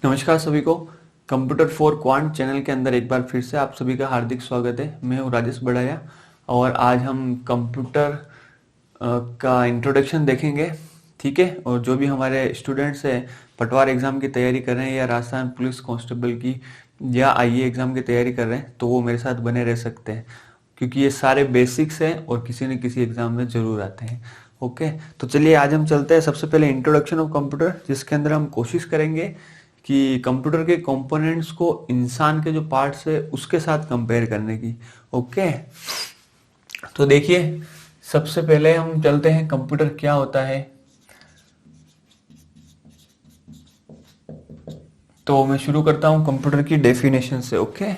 नमस्कार सभी को। कंप्यूटर फॉर क्वांट चैनल के अंदर एक बार फिर से आप सभी का हार्दिक स्वागत है। मैं हूं राजेश बड़ाया और आज हम कंप्यूटर का इंट्रोडक्शन देखेंगे। ठीक है, और जो भी हमारे स्टूडेंट्स हैं पटवार एग्ज़ाम की तैयारी कर रहे हैं या राजस्थान पुलिस कांस्टेबल की या आईए एग्ज़ाम की तैयारी कर रहे हैं तो वो मेरे साथ बने रह सकते हैं, क्योंकि ये सारे बेसिक्स हैं और किसी न किसी एग्ज़ाम में ज़रूर आते हैं। ओके, तो चलिए आज हम चलते हैं सबसे पहले इंट्रोडक्शन ऑफ कंप्यूटर, जिसके अंदर हम कोशिश करेंगे कि कंप्यूटर के कंपोनेंट्स को इंसान के जो पार्ट्स है उसके साथ कंपेयर करने की। ओके, तो देखिए सबसे पहले हम चलते हैं कंप्यूटर क्या होता है। तो मैं शुरू करता हूं कंप्यूटर की डेफिनेशन से। ओके,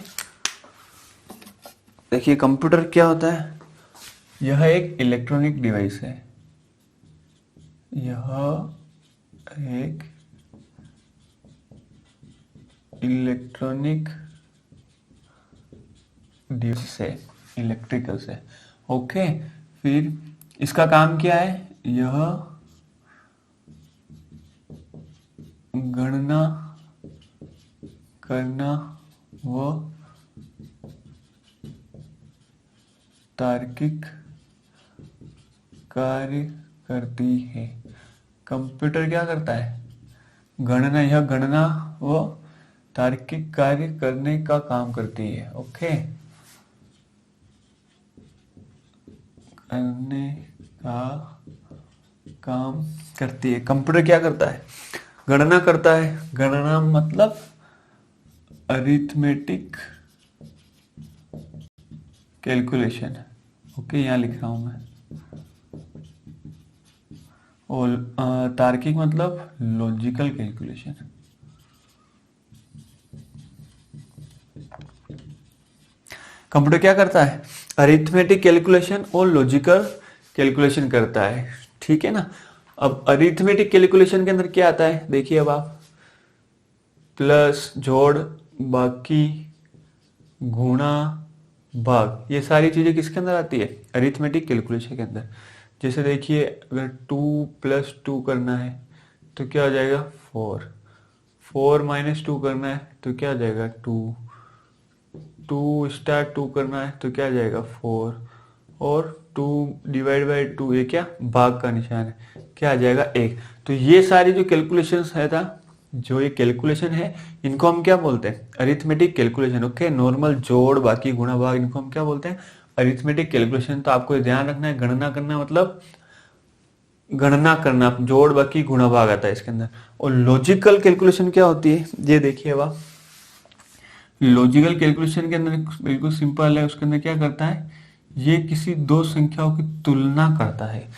देखिए कंप्यूटर क्या होता है। यह एक इलेक्ट्रॉनिक डिवाइस है। यह एक इलेक्ट्रॉनिक डिवाइस से, इलेक्ट्रिकल से। ओके, फिर इसका काम क्या है। यह गणना करना व तार्किक कार्य करती है। कंप्यूटर क्या करता है, गणना, यह गणना व तार्किक कार्य करने का काम करती है। ओके, करने का काम करती है। कंप्यूटर क्या करता है, गणना करता है। गणना मतलब अरिथमेटिक कैलकुलेशन। ओके, यहाँ लिख रहा हूं मैं। और तार्किक मतलब लॉजिकल कैलकुलेशन। कंप्यूटर क्या करता है, अरिथमेटिक कैलकुलेशन और लॉजिकल कैलकुलेशन करता है। ठीक है ना। अब अरिथमेटिक कैलकुलेशन के अंदर क्या आता है, देखिए अब आप, प्लस, जोड़, बाकी, गुणा, भाग, ये सारी चीजें किसके अंदर आती है, अरिथमेटिक कैलकुलेशन के अंदर। जैसे देखिए अगर 2 + 2 करना है तो क्या हो जाएगा 4, 4 - 2 करना है तो क्या आ जाएगा 2, 2 * 2 करना है तो क्या आ जाएगा 4, और 2/2 ये क्या, भाग का निशान है, क्या आ जाएगा 1। तो ये सारी जो कैलकुलेशंस है था, जो ये कैलकुलेशन है, इनको हम क्या बोलते हैं, अरिथमेटिक कैलकुलेशन। ओके, नॉर्मल, जोड़, बाकी, गुणा, भाग, इनको हम क्या बोलते हैं, अरिथमेटिक कैलकुलेशन। तो आपको ध्यान रखना है, गणना करना मतलब गणना करना, जोड़, बाकी, गुणा, भाग आता है इसके अंदर। और लॉजिकल कैलकुलेशन क्या होती है, ये देखिए अब, लॉजिकल कैलकुलेशन के अंदर बिल्कुल सिंपल है। उसके अंदर क्या करता है, ये किसी दो संख्याओं की तुलना करता है।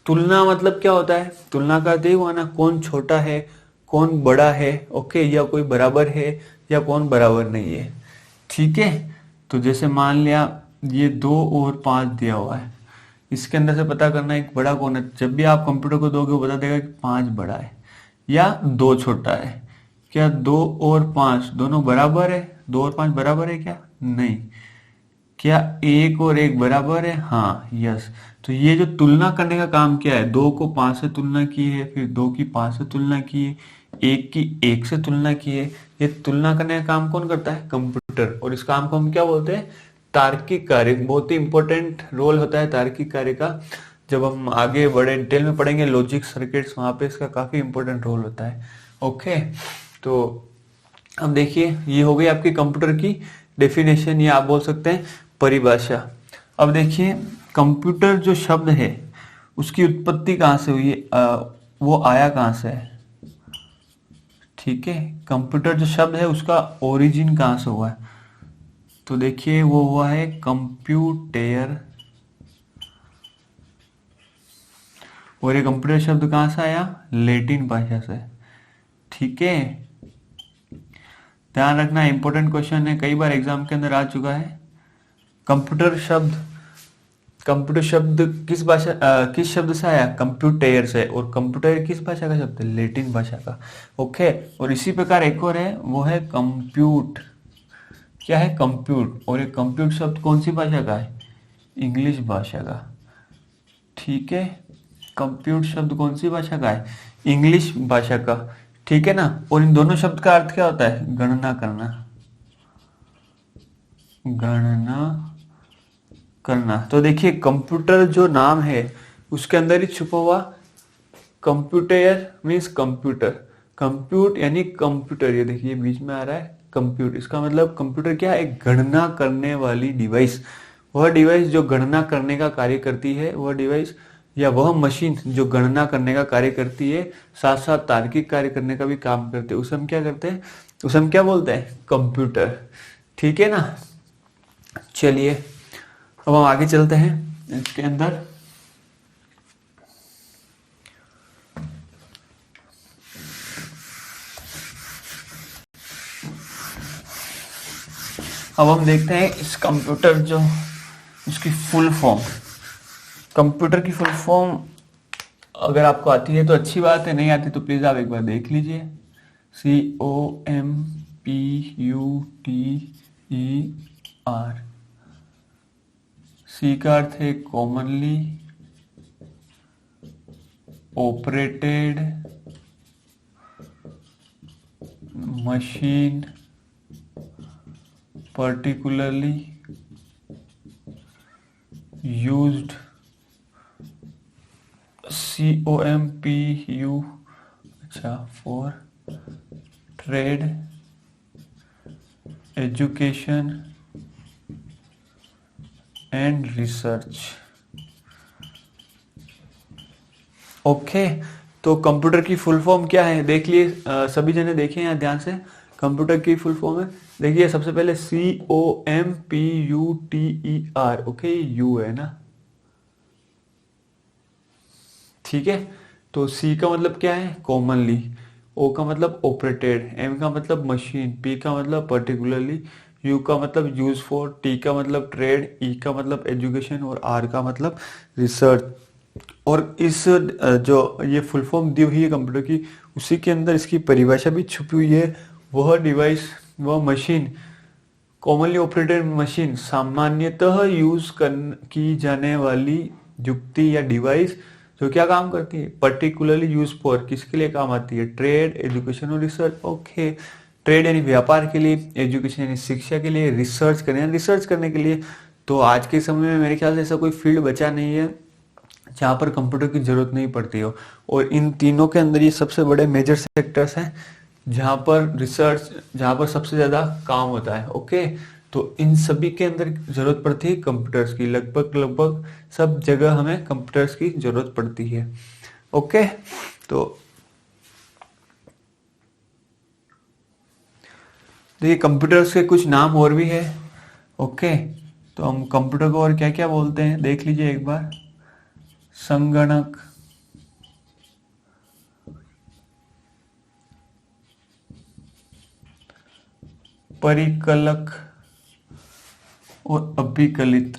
तुलना मतलब क्या होता है, तुलना करते ही हुआ ना, कौन छोटा है, कौन बड़ा है। ओके, या कोई बराबर है या कौन बराबर नहीं है। ठीक है, तो जैसे मान लिया ये 2 और 5 दिया हुआ है, इसके अंदर से पता करना है एक बड़ा कौन है। जब भी आप कंप्यूटर को दोगे वो बता देगा कि 5 बड़ा है या 2 छोटा है। क्या 2 और 5 दोनों बराबर है, 2 और 5 बराबर है क्या, नहीं। क्या 1 और 1 बराबर है, हाँ, यस। तो ये जो तुलना करने का काम क्या है, 2 को 5 से तुलना की है, फिर 2 की 5 से तुलना की है, 1 की 1 से तुलना की है। ये तुलना करने का काम कौन करता है, कंप्यूटर। और इस काम को हम क्या बोलते हैं, तार्किक कार्य। बहुत ही इंपॉर्टेंट रोल होता है तार्किक कार्य का। जब हम आगे बड़े डिटेल में पढ़ेंगे लॉजिक सर्किट्स, वहां पे इसका काफी इंपॉर्टेंट रोल होता है। ओके, तो अब देखिए ये हो गई आपकी कंप्यूटर की डेफिनेशन, या आप बोल सकते हैं परिभाषा। अब देखिए कंप्यूटर जो शब्द है उसकी उत्पत्ति कहाँ से हुई है, वो आया कहाँ से है। ठीक है, कंप्यूटर जो शब्द है उसका ओरिजिन कहाँ से हुआ है, तो देखिए वो हुआ है कंप्यूटर। और ये कंप्यूटर शब्द कहाँ से आया, लैटिन भाषा से। ठीक है, ध्यान रखना, इंपॉर्टेंट क्वेश्चन है, कई बार एग्जाम के अंदर आ चुका है। कंप्यूटर शब्द किस शब्द से आया, कंप्यूटर से। और कंप्यूटर किस भाषा का शब्द है, लैटिन भाषा का। ओके, और इसी प्रकार एक और है, वो है कंप्यूट। क्या है, कंप्यूट। और ये कंप्यूट शब्द कौन सी भाषा का है, इंग्लिश भाषा का। ठीक है, कंप्यूट शब्द कौन सी भाषा का है, इंग्लिश भाषा का। ठीक है ना। और इन दोनों शब्द का अर्थ क्या होता है? गणना करना, गणना करना। तो देखिए कंप्यूटर जो नाम है उसके अंदर ही छुपा हुआ कंप्यूटर मीन्स कंप्यूटर, कंप्यूट यानी कंप्यूटर, ये देखिए बीच में आ रहा है कंप्यूट, इसका मतलब कंप्यूटर क्या है? एक गणना करने वाली डिवाइस। वह डिवाइस जो गणना करने का कार्य करती है, वह डिवाइस या वह मशीन जो गणना करने का कार्य करती है, साथ साथ तार्किक कार्य करने का भी काम करते हैं, उसे हम क्या करते हैं? उसे हम क्या बोलते हैं? कंप्यूटर। ठीक है ना। चलिए अब हम आगे चलते हैं इसके अंदर। अब हम देखते हैं इस कंप्यूटर जो इसकी फुल फॉर्म, कंप्यूटर की फुल फॉर्म अगर आपको आती है तो अच्छी बात है, नहीं आती तो प्लीज आप एक बार देख लीजिए। COMPUTER, सी का अर्थ है commonly operated machine, particularly used, COMPU, अच्छा, for trade, education and research। Okay तो कंप्यूटर की फुल फॉर्म क्या है देख लिए, सभी जने देखें यहाँ ध्यान से। कंप्यूटर की फुल फॉर्म है, देखिए सबसे पहले COMPUTER, ओके यू है ना, ठीक है। तो सी का मतलब क्या है? कॉमनली, ओ का मतलब ऑपरेटेड, एम का मतलब मशीन, पी का मतलब पर्टिकुलरली, यू का मतलब यूज फॉर, टी का मतलब ट्रेड, ई का मतलब एजुकेशन और आर का मतलब रिसर्च। और इस जो ये फुल फॉर्म दी हुई है कंप्यूटर की, उसी के अंदर इसकी परिभाषा भी छुपी हुई है। वह डिवाइस, वह मशीन, कॉमनली ऑपरेटेड मशीन, सामान्यतः यूज की जाने वाली युक्ति या डिवाइस जो क्या काम करती है? पर्टिकुलरली यूज फॉर, किसके लिए काम आती है? ट्रेड, एजुकेशन और रिसर्च। ओके, ट्रेड यानी व्यापार के लिए, एजुकेशन यानी शिक्षा के लिए, रिसर्च करने के लिए। तो आज के समय में मेरे ख्याल से ऐसा कोई फील्ड बचा नहीं है जहाँ पर कंप्यूटर की जरूरत नहीं पड़ती हो। और इन तीनों के अंदर ये सबसे बड़े मेजर सेक्टर्स हैं जहाँ पर रिसर्च, जहाँ पर सबसे ज्यादा काम होता है। ओके, तो इन सभी के अंदर जरूरत पड़ती है कंप्यूटर्स की, लगभग सब जगह हमें कंप्यूटर्स की जरूरत पड़ती है। ओके, तो देखिए कंप्यूटर्स के कुछ नाम और भी है। ओके, तो हम कंप्यूटर को और क्या क्या बोलते हैं देख लीजिए एक बार। संगणक, परिकलक और अभिकलित।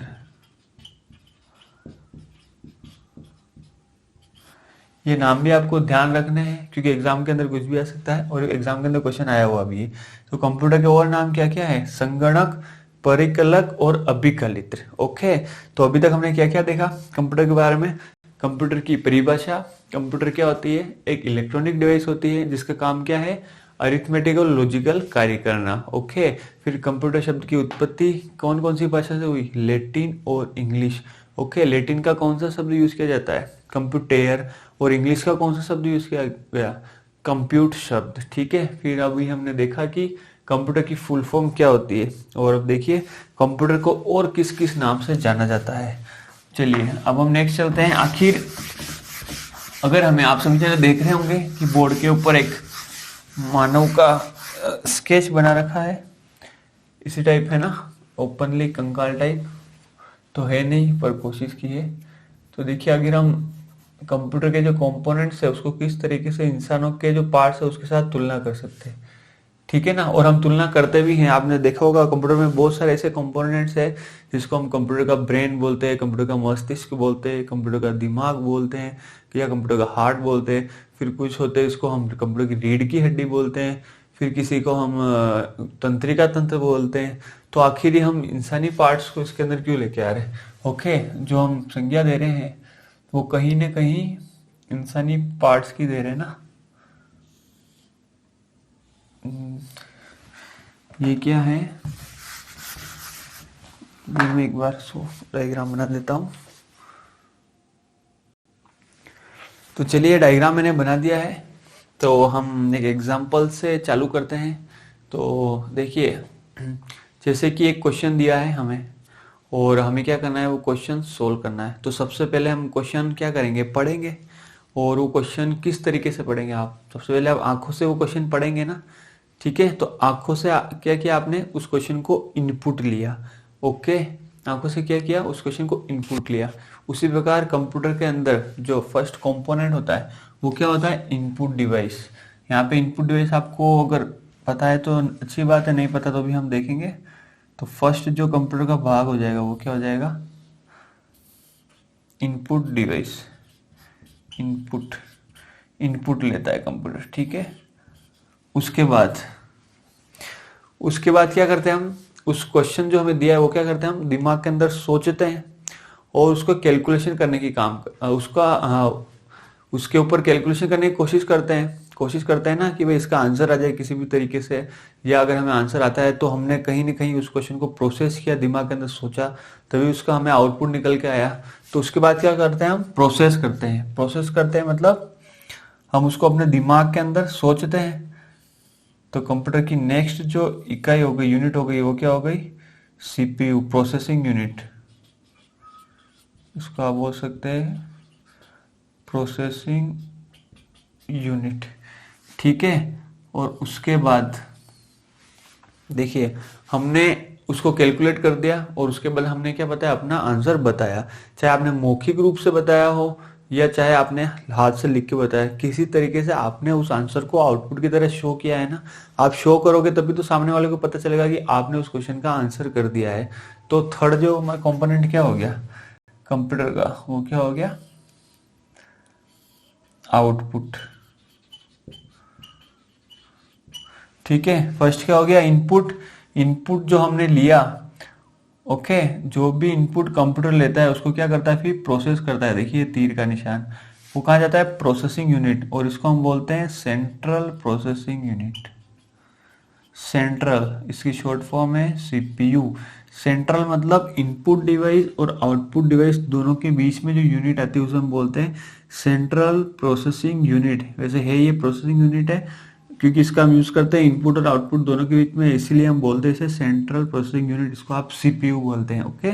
ये नाम भी आपको ध्यान रखने हैं क्योंकि एग्जाम के अंदर कुछ भी आ सकता है और एग्जाम के अंदर क्वेश्चन आया हुआ भी है। तो कंप्यूटर के और नाम क्या क्या है? संगणक, परिकलक और अभिकलित। ओके, तो अभी तक हमने क्या क्या देखा कंप्यूटर के बारे में। कंप्यूटर की परिभाषा, कंप्यूटर क्या होती है? एक इलेक्ट्रॉनिक डिवाइस होती है जिसका काम क्या है? अरिथमेटिक और लॉजिकल कार्य करना। ओके, फिर कंप्यूटर शब्द की उत्पत्ति कौन कौन सी भाषा से हुई? लैटिन और इंग्लिश। ओके, लैटिन का कौन सा शब्द यूज किया जाता है? कंप्यूटर। और इंग्लिश का कौन सा शब्द यूज किया गया? कंप्यूट शब्द। ठीक है, फिर अभी हमने देखा कि कंप्यूटर की फुल फॉर्म क्या होती है, और अब देखिए कंप्यूटर को और किस किस नाम से जाना जाता है। चलिए अब हम नेक्स्ट चलते हैं। आखिर अगर हमें, आप सभी जने देख रहे होंगे कि बोर्ड के ऊपर एक मानव का स्केच बना रखा है, इसी टाइप है ना, ओपनली कंकाल टाइप तो है नहीं पर कोशिश की है। तो देखिए अगर हम कंप्यूटर के जो कंपोनेंट्स है उसको किस तरीके से इंसानों के जो पार्ट्स है उसके साथ तुलना कर सकते हैं, ठीक है ना। और हम तुलना करते भी हैं, आपने देखा होगा कंप्यूटर में बहुत सारे ऐसे कंपोनेंट्स है जिसको हम कंप्यूटर का ब्रेन बोलते हैं, कंप्यूटर का मस्तिष्क बोलते हैं, कंप्यूटर का दिमाग बोलते हैं, या कंप्यूटर का हार्ट बोलते हैं। फिर कुछ होते हैं इसको हम कंप्यूटर की रीढ़ की हड्डी बोलते हैं, फिर किसी को हम तंत्रिका तंत्र बोलते हैं। तो आखिर हम इंसानी पार्ट्स को इसके अंदर क्यों लेके आ रहे हैं? ओके, जो हम संज्ञा दे रहे हैं वो कहीं ना कहीं इंसानी पार्ट्स की दे रहे हैं ना। ये क्या है, मैं एक बार डायग्राम बना देता हूँ। तो चलिए डायग्राम मैंने बना दिया है, तो हम एक एग्जांपल से चालू करते हैं। तो देखिए, जैसे कि एक क्वेश्चन दिया है हमें और हमें क्या करना है, वो क्वेश्चन सोल्व करना है। तो सबसे पहले हम क्वेश्चन क्या करेंगे, पढ़ेंगे। और वो क्वेश्चन किस तरीके से पढ़ेंगे, आप सबसे पहले आप आंखों से वो क्वेश्चन पढ़ेंगे ना, ठीक है। तो आंखों से क्या किया आपने, उस क्वेश्चन को इनपुट लिया। ओके, आंखों से क्या किया, उस क्वेश्चन को इनपुट लिया। उसी प्रकार कंप्यूटर के अंदर जो फर्स्ट कंपोनेंट होता है वो क्या होता है, इनपुट डिवाइस। यहाँ पे इनपुट डिवाइस आपको अगर पता है तो अच्छी बात है, नहीं पता तो भी हम देखेंगे। तो फर्स्ट जो कंप्यूटर का भाग हो जाएगा वो क्या हो जाएगा, इनपुट डिवाइस। इनपुट, इनपुट लेता है कंप्यूटर, ठीक है। उसके बाद क्या करते हैं हम, उस क्वेश्चन जो हमें दिया है वो क्या करते हैं, हम दिमाग के अंदर सोचते हैं और उसको कैलकुलेशन करने की उसके ऊपर कैलकुलेशन करने की कोशिश करते हैं ना कि भाई इसका आंसर आ जाए किसी भी तरीके से। या अगर हमें आंसर आता है तो हमने कहीं ना कहीं उस क्वेश्चन को प्रोसेस किया, दिमाग के अंदर सोचा, तभी उसका हमें आउटपुट निकल के आया। तो उसके बाद क्या करते हैं, हम प्रोसेस करते हैं मतलब हम उसको अपने दिमाग के अंदर सोचते हैं। तो कंप्यूटर की नेक्स्ट जो इकाई हो गई, यूनिट हो गई, वो क्या हो गई, सीपीयू, प्रोसेसिंग यूनिट। इसको आप बोल सकते हैं प्रोसेसिंग यूनिट, ठीक है। और उसके बाद देखिए, हमने उसको कैलकुलेट कर दिया और उसके बाद हमने क्या बताया, अपना आंसर बताया। चाहे आपने मौखिक रूप से बताया हो या चाहे आपने हाथ से लिख के बताया, किसी तरीके से आपने उस आंसर को आउटपुट की तरह शो किया है ना। आप शो करोगे तभी तो सामने वाले को पता चलेगा कि आपने उस क्वेश्चन का आंसर कर दिया है। तो थर्ड जो हमारा कंपोनेंट क्या हो गया कंप्यूटर का, वो क्या हो गया, आउटपुट, ठीक है। फर्स्ट क्या हो गया, इनपुट। इनपुट जो हमने लिया, ओके, जो भी इनपुट कंप्यूटर लेता है उसको क्या करता है, फिर प्रोसेस करता है। देखिए तीर का निशान, वो कहाँ जाता है, प्रोसेसिंग यूनिट, और इसको हम बोलते हैं सेंट्रल प्रोसेसिंग यूनिट। सेंट्रल, इसकी शॉर्ट फॉर्म है सीपीयू। सेंट्रल मतलब इनपुट डिवाइस और आउटपुट डिवाइस दोनों के बीच में जो यूनिट आती है उसे हम बोलते हैं सेंट्रल प्रोसेसिंग यूनिट। वैसे है ये प्रोसेसिंग यूनिट है क्योंकि इसका हम यूज करते हैं इनपुट और आउटपुट दोनों के बीच में, इसीलिए हम बोलते हैं इसे सेंट्रल प्रोसेसिंग यूनिट। इसको आप सीपीयू बोलते हैं, ओके।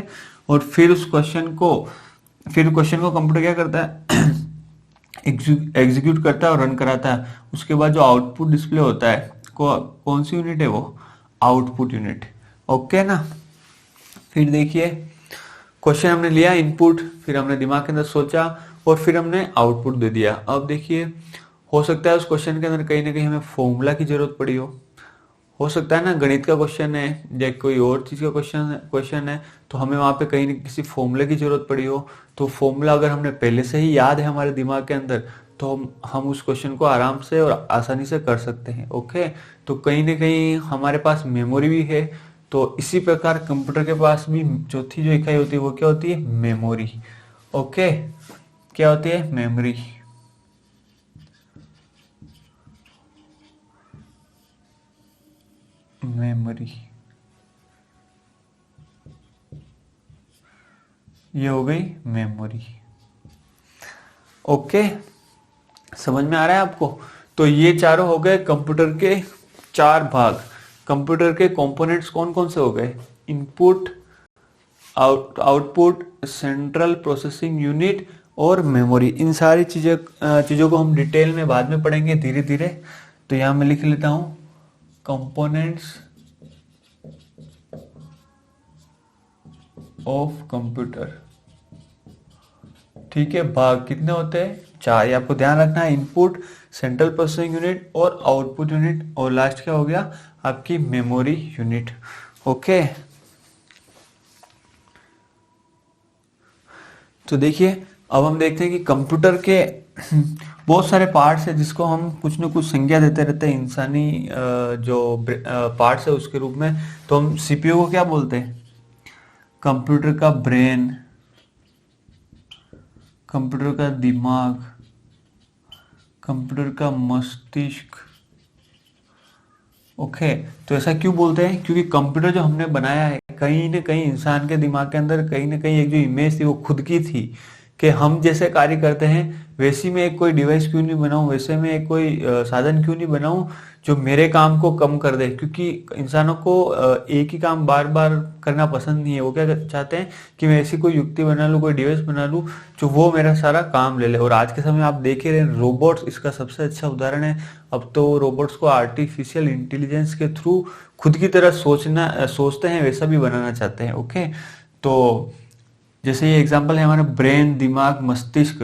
और फिर क्वेश्चन को कंप्यूटर क्या करता है, एग्जीक्यूट करता है और रन कराता है। उसके बाद जो आउटपुट डिस्प्ले होता है, कौन सी यूनिट है वो, आउटपुट यूनिट, ओके ना। फिर देखिए, क्वेश्चन हमने लिया इनपुट, फिर हमने दिमाग के अंदर सोचा और फिर हमने आउटपुट दे दिया। अब देखिए, हो सकता है उस क्वेश्चन के अंदर कहीं ना कहीं हमें फॉर्मूला की जरूरत पड़ी हो सकता है ना, गणित का क्वेश्चन है या कोई और चीज का क्वेश्चन है, तो हमें वहां पे कहीं किसी फॉर्मूले की जरूरत पड़ी हो। तो फॉर्मूला अगर हमने पहले से ही याद है हमारे दिमाग के अंदर, तो हम उस क्वेश्चन को आराम से और आसानी से कर सकते हैं, ओके। तो कहीं ना कहीं हमारे पास मेमोरी भी है। तो इसी प्रकार कंप्यूटर के पास भी चौथी जो इकाई होती है वो क्या होती है, मेमोरी, ओके। क्या होती है, मेमोरी। मेमोरी, ये हो गई मेमोरी, ओके। समझ में आ रहा है आपको। तो ये चारों हो गए कंप्यूटर के चार भाग। कंप्यूटर के कंपोनेंट्स कौन कौन से हो गए, input, output, central processing unit और मेमोरी। इन सारी चीजों को हम डिटेल में बाद में पढ़ेंगे धीरे धीरे। तो यहां मैं लिख लेता हूं कंपोनेंट्स ऑफ कंप्यूटर, ठीक है। भाग कितने होते हैं, चार। ये आपको ध्यान रखना है, इनपुट, सेंट्रल प्रोसेसिंग यूनिट और आउटपुट यूनिट, और लास्ट क्या हो गया, आपकी मेमोरी यूनिट, ओके। तो देखिए, अब हम देखते हैं कि कंप्यूटर के बहुत सारे पार्ट्स हैं जिसको हम कुछ न कुछ संज्ञा देते रहते हैं इंसानी जो पार्ट्स है उसके रूप में। तो हम सीपीयू को क्या बोलते हैं, कंप्यूटर का ब्रेन, कंप्यूटर का दिमाग, कंप्यूटर का मस्तिष्क, ओके, तो ऐसा क्यों बोलते हैं? क्योंकि कंप्यूटर जो हमने बनाया है, कहीं ना कहीं इंसान के दिमाग के अंदर कहीं ना कहीं एक जो इमेज थी वो खुद की थी, कि हम जैसे कार्य करते हैं वैसी मैं एक कोई डिवाइस क्यों नहीं बनाऊं, वैसे मैं एक कोई साधन क्यों नहीं बनाऊं जो मेरे काम को कम कर दे। क्योंकि इंसानों को एक ही काम बार बार करना पसंद नहीं है। वो क्या चाहते हैं कि मैं ऐसी कोई युक्ति बना लूं, कोई डिवाइस बना लूं जो वो मेरा सारा काम ले ले। और आज के समय आप देख ही रहे हैं, रोबोट्स इसका सबसे अच्छा उदाहरण है। अब तो रोबोट्स को आर्टिफिशियल इंटेलिजेंस के थ्रू खुद की तरह सोचते हैं वैसा भी बनाना चाहते हैं। ओके, तो जैसे ये एग्जांपल है हमारा ब्रेन, दिमाग, मस्तिष्क।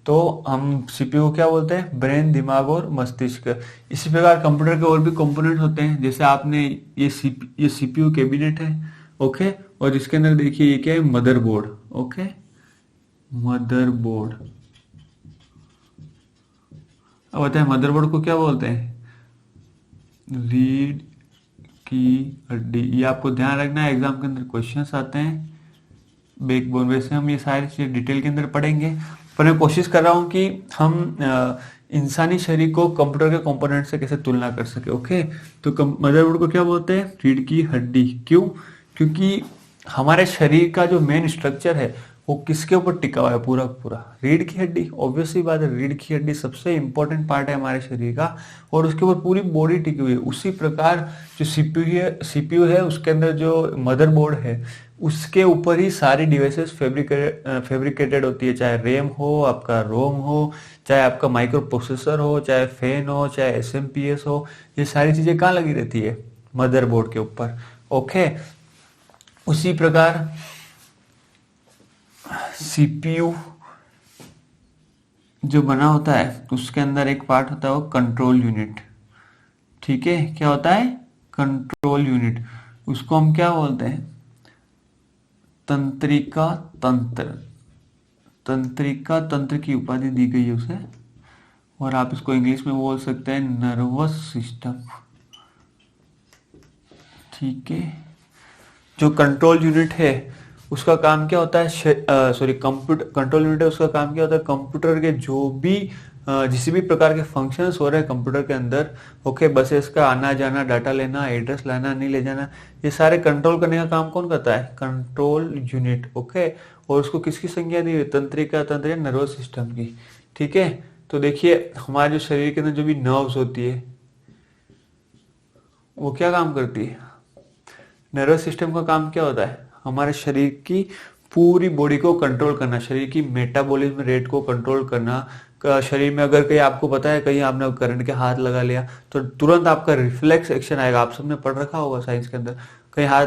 तो हम सीपीयू को क्या बोलते हैं? ब्रेन, दिमाग और मस्तिष्क। इसी प्रकार कंप्यूटर के और भी कंपोनेंट होते हैं। जैसे आपने ये सीपीयू कैबिनेट है। ओके, और इसके अंदर देखिए ये क्या है? मदरबोर्ड। Okay, motherboard. अब बताए मदरबोर्ड को क्या बोलते हैं? रीढ़ की हड्डी। ये आपको ध्यान रखना है, एग्जाम के अंदर क्वेश्चंस आते हैं। बैकबोन, वैसे हम ये सारी चीजें डिटेल के अंदर पढ़ेंगे, पर मैं कोशिश कर रहा हूँ कि हम इंसानी शरीर को कंप्यूटर के कंपोनेंट से कैसे तुलना कर सके। ओके, तो मदरबोर्ड को क्या बोलते हैं? रीढ़ की हड्डी। क्यों? क्योंकि हमारे शरीर का जो मेन स्ट्रक्चर है वो किसके ऊपर टिका हुआ है? पूरा पूरा रीढ़ की हड्डी। ऑब्वियसली बात है, रीढ़ की हड्डी सबसे इंपॉर्टेंट पार्ट है हमारे शरीर का, और उसके ऊपर पूरी बॉडी टिकी हुई है। उसी प्रकार जो सीपीयू है उसके अंदर जो मदरबोर्ड है उसके ऊपर ही सारी डिवाइसेस फैब्रिकेटेड होती है। चाहे रैम हो, आपका रोम हो, चाहे आपका माइक्रो प्रोसेसर हो, चाहे फैन हो, चाहे एसएमपीएस हो, ये सारी चीजें कहाँ लगी रहती है? मदरबोर्ड के ऊपर। ओके, उसी प्रकार सीपीयू जो बना होता है उसके अंदर एक पार्ट होता है वो कंट्रोल यूनिट। ठीक है, क्या होता है? Control unit. उसको हम क्या बोलते हैं? तंत्रिका तंत्र। तंत्रिका तंत्र की उपाधि दी गई है उसे, और आप इसको इंग्लिश में बोल सकते हैं नर्वस सिस्टम। ठीक है, जो कंट्रोल यूनिट है उसका काम क्या होता है? कंप्यूटर कंट्रोल यूनिट है, उसका काम क्या होता है? कंप्यूटर के जो भी जिस भी प्रकार के फंक्शंस हो रहे हैं कंप्यूटर के अंदर, ओके, बस इसका आना जाना, डाटा लेना, एड्रेस लाना, नहीं ले जाना, ये सारे कंट्रोल करने का काम कौन करता है? Control unit. ओके, और उसको किसकी संज्ञा दी हुई? तंत्रिका तंत्र या नर्वस सिस्टम की। ठीक है, तो देखिए हमारे जो शरीर के अंदर जो भी नर्व्स होती है वो क्या काम करती है? नर्वस सिस्टम का काम क्या होता है? हमारे शरीर की पूरी बॉडी को कंट्रोल करना, शरीर की मेटाबॉलिज्म रेट को कंट्रोल करना। शरीर में अगर कहीं आपको पता है कहीं आपने करंट के हाथ लगा लिया तो तुरंत आपका रिफ्लेक्स एक्शन आएगा। आप सबने पढ़ रखा होगा साइंस के अंदर, कहीं हाथ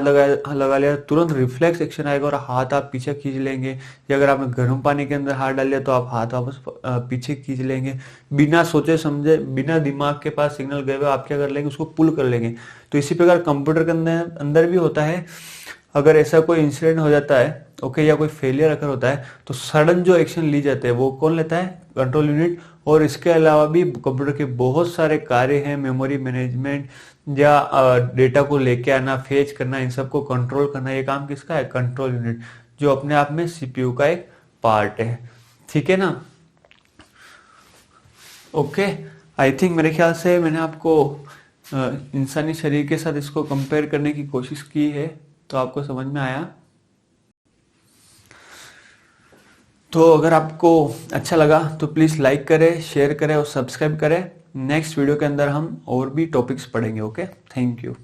लगा लिया तुरंत रिफ्लेक्स एक्शन आएगा और हाथ आप पीछे खींच लेंगे। या अगर आपने गर्म पानी के अंदर हाथ डाल लिया तो आप हाथ वापस पीछे खींच लेंगे, बिना सोचे समझे, बिना दिमाग के पास सिग्नल गए हुए आप क्या कर लेंगे? उसको पुल कर लेंगे। तो इसी प्रकार कंप्यूटर के अंदर भी होता है। अगर ऐसा कोई इंसिडेंट हो जाता है, ओके, या कोई फेलियर अगर होता है तो सडन जो एक्शन ली जाते हैं वो कौन लेता है? Control unit. और इसके अलावा भी कंप्यूटर के बहुत सारे कार्य हैं, मेमोरी मैनेजमेंट या डेटा को लेके आना, फेच करना, इन सबको कंट्रोल करना, ये काम किसका है? कंट्रोल यूनिट, जो अपने आप में सीपीयू का एक पार्ट है। ठीक है ना? ओके, आई थिंक मेरे ख्याल से मैंने आपको इंसानी शरीर के साथ इसको कंपेयर करने की कोशिश की है, तो आपको समझ में आया। तो अगर आपको अच्छा लगा तो प्लीज़ लाइक करें, शेयर करें और सब्सक्राइब करें। नेक्स्ट वीडियो के अंदर हम और भी टॉपिक्स पढ़ेंगे। Okay, thank you.